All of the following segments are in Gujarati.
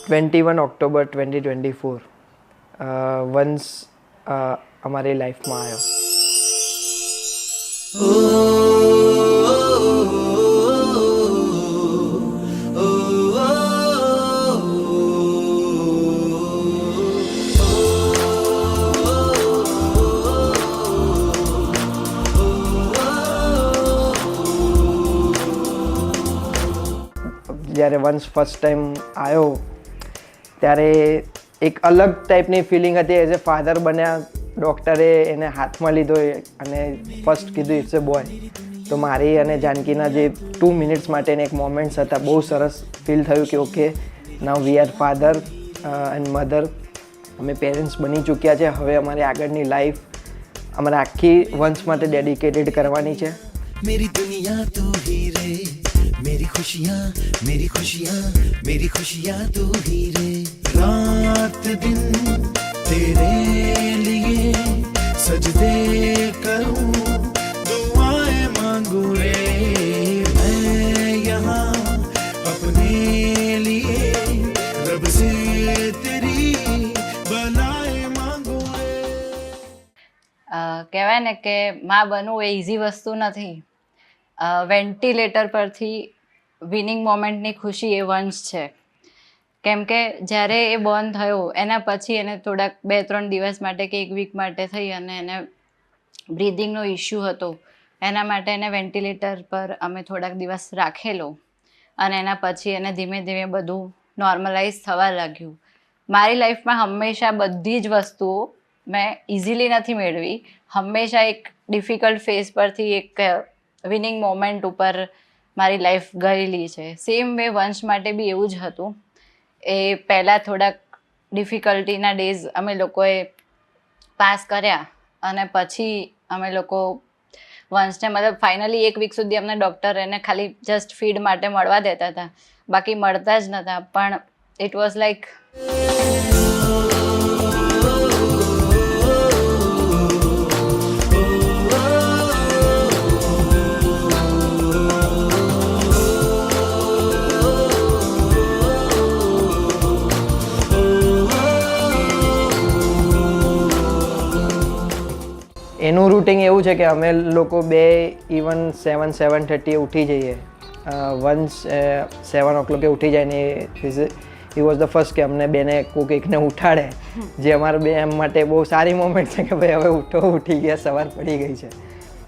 21 ઓક્ટોબર 2024 વન્સ અમારી લાઈફમાં આવ્યો. જ્યારે વન્સ ફર્સ્ટ ટાઈમ આવ્યો ત્યારે એક અલગ ટાઈપની ફિલિંગ હતી. એઝ એ ફાધર બન્યા, ડૉક્ટરે એને હાથમાં લીધો અને ફર્સ્ટ કીધું ઇટ્સ એ બોય. તો મારી અને જાનકીના જે 2 મિનિટ્સ માટેના એક મોમેન્ટ્સ હતા, બહુ સરસ ફીલ થયું કે okay now we are father and mother. અમે પેરેન્ટ્સ બની ચૂક્યા છે. હવે અમારી આગળની લાઈફ અમારે આખી વંશ માટે ડેડિકેટેડ કરવાની છે. मेरी दुनिया तू ही रे, मेरी खुशियाँ मेरी खुशियाँ तू ही रे. रात दिन तेरे लिए सजदे करूँ, दुआएं मांगू रे. मैं यहाँ अपने लिए रब से तेरी बनाए मांगू रे. કહેવાય ને કે માં બનવું એ ઇઝી વસ્તુ નથી. વેન્ટિલેટર પરથી વિનિંગ મોમેન્ટની ખુશી એ વંશ છે. કેમ કે જ્યારે એ બોર્ન થયો એના પછી એને થોડાક 2-3 દિવસ માટે કે 1 વીક માટે થઈ અને એને બ્રીધિંગનો ઇશ્યુ હતો. એના માટે એને વેન્ટિલેટર પર અમે થોડાક દિવસ રાખેલો અને એના પછી એને ધીમે ધીમે બધું નોર્મલાઇઝ થવા લાગ્યું. મારી લાઈફમાં હંમેશા બધી જ વસ્તુઓ મેં ઇઝીલી નથી મેળવી. હંમેશા એક ડિફિકલ્ટ ફેઝ પરથી એક વિનિંગ મોમેન્ટ ઉપર મારી લાઈફ ગયેલી છે. સેમ વે વંશ માટે બી એવું જ હતું. એ પહેલાં થોડાક ડિફિકલ્ટીના ડેઝ અમે લોકોએ પાસ કર્યા અને પછી અમે લોકો વંશને મતલબ ફાઇનલી 1 વીક સુધી અમને ડૉક્ટર એને ખાલી જસ્ટ ફીડ માટે મળવા દેતા હતા, બાકી મળતા જ નહોતા. પણ ઇટ વોઝ લાઈક એનું રૂટિન એવું છે કે અમે લોકો બે ઇવન 7:30 ઉઠી જઈએ. વન્સ 7 o'clock ઉઠી જાય ને હી વોઝ ધ ફર્સ્ટ કે અમને બેને કોઈક એકને ઉઠાડે, જે અમારા બે એમ માટે બહુ સારી મોમેન્ટ છે કે ભાઈ હવે ઉઠી ગયા, સવાર પડી ગઈ છે.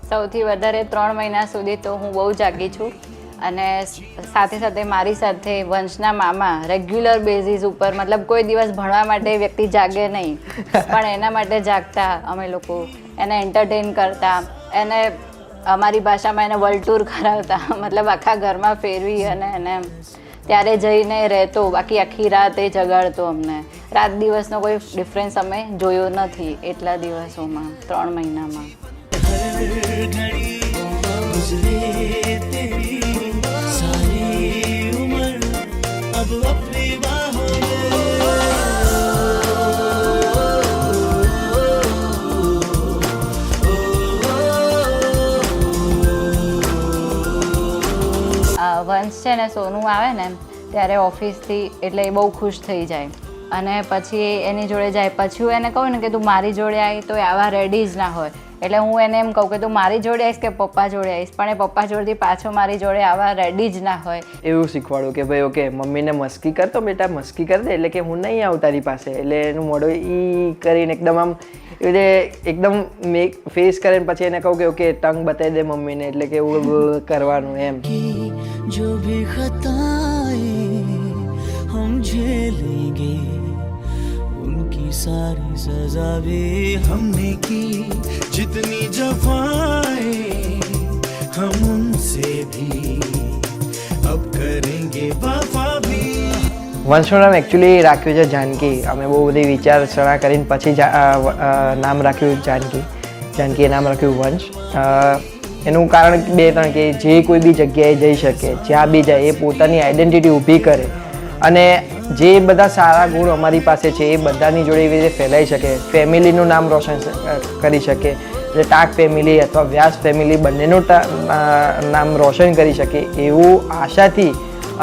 સૌથી વધારે 3 મહિના સુધી તો હું બહુ જાગી છું. અને સાથે સાથે મારી સાથે વંશના મામા રેગ્યુલર બેઝિસ ઉપર, મતલબ કોઈ દિવસ ભણવા માટે વ્યક્તિ જાગે નહીં પણ એના માટે જાગતા. અમે લોકો એને એન્ટરટેન કરતા, એને અમારી ભાષામાં એને વર્લ્ડ ટૂર કરાવતા, મતલબ આખા ઘરમાં ફેરવી અને એને ત્યારે જઈને રહેતો. બાકી આખી રાત એ જગાડતો અમને. રાત દિવસનો કોઈ ડિફરન્સ અમે જોયો નથી એટલા દિવસોમાં, 3 મહિનામાં. વંશ છે ને સોનું આવે ને ત્યારે ઓફિસથી, એટલે એ બહુ ખુશ થઈ જાય અને પછી એની જોડે જાય. પછી હું એને કહું ને કે તું મારી જોડે આવી, તો એ આવા રેડી જ ના હોય. એટલે હું એને એમ કહું કે તું મારી જોડે આવીશ કે પપ્પા જોડે આવીશ, પણ એ પપ્પા જોડેથી પાછો મારી જોડે આવા રેડી જ ના હોય. એવું શીખવાડું કે ભાઈ ઓકે મમ્મીને મસ્કી કરતો, બેટા મસ્કી કરી દે, એટલે કે હું નહીં આવું તારી પાસે. એટલે એનું મોઢું ઈ કરીને એકદમ આમ એટલે એકદમ ફેસ કરે, પછી એને કહું કે ઓકે ટંગ બતાવી દે મમ્મીને, એટલે કે એવું કરવાનું એમ. जो भी खताएं हम झेलेंगे, उनकी सारी सजा भी हमने की. जितनी जफाएं हम उनसे भी अब करेंगे वफा भी. વંશનું નામ એકચ્યુઅલી રાખ્યું છે જાનકી. અમે બહુ બધી વિચારસરણા કરીને પછી નામ રાખ્યું જાનકી. જાનકીએ નામ રાખ્યું વંશ. એનું કારણ 2-3 કે જે કોઈ બી જગ્યાએ જઈ શકે, જ્યાં બી જાય એ પોતાની આઈડેન્ટિટી ઊભી કરે અને જે બધા સારા ગુણ અમારી પાસે છે એ બધાની જોડે એવી રીતે ફેલાઈ શકે, ફેમિલીનું નામ રોશન કરી શકે. એટલે ટાક ફેમિલી અથવા વ્યાસ ફેમિલી બંનેનું નામ રોશન કરી શકે એવું આશાથી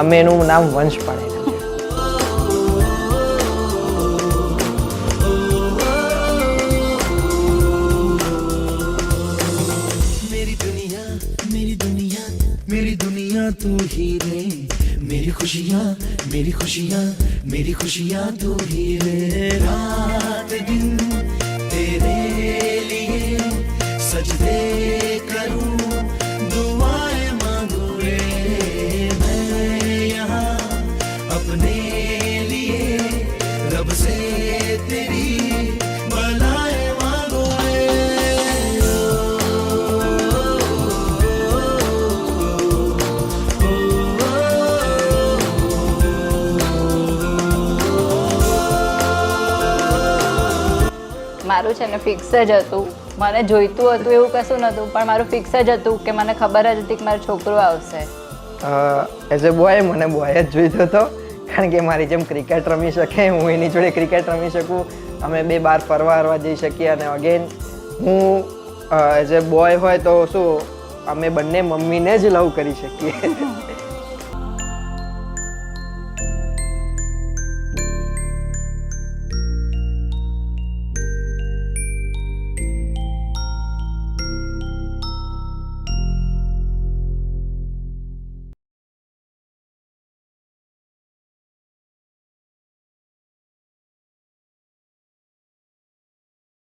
અમે એનું નામ વંશ પાડેલું છે. मेरी खुशियाँ तू ही है रात दिन तेरे लिए सजदे करूं दुआएं मांगू रे मैं यहाँ अपने लिए रब से तेरी भलाएं मांगू रे મારું છે ને ફિક્સ જ હતું, મને જોઈતું હતું એવું કશું નહોતું, પણ મારું ફિક્સ જ હતું કે મને ખબર જ હતી કે મારો છોકરો આવશે. એઝ અ બોય મને બોય જ જોઈતો હતો, કારણ કે મારી જેમ ક્રિકેટ રમી શકે, હું એની જોડે ક્રિકેટ રમી શકું, અમે બે બહાર ફરવા જઈ શકીએ. અને અગેન હું એઝ અ બોય હોય તો શું અમે બંને મમ્મીને જ લવ કરી શકીએ.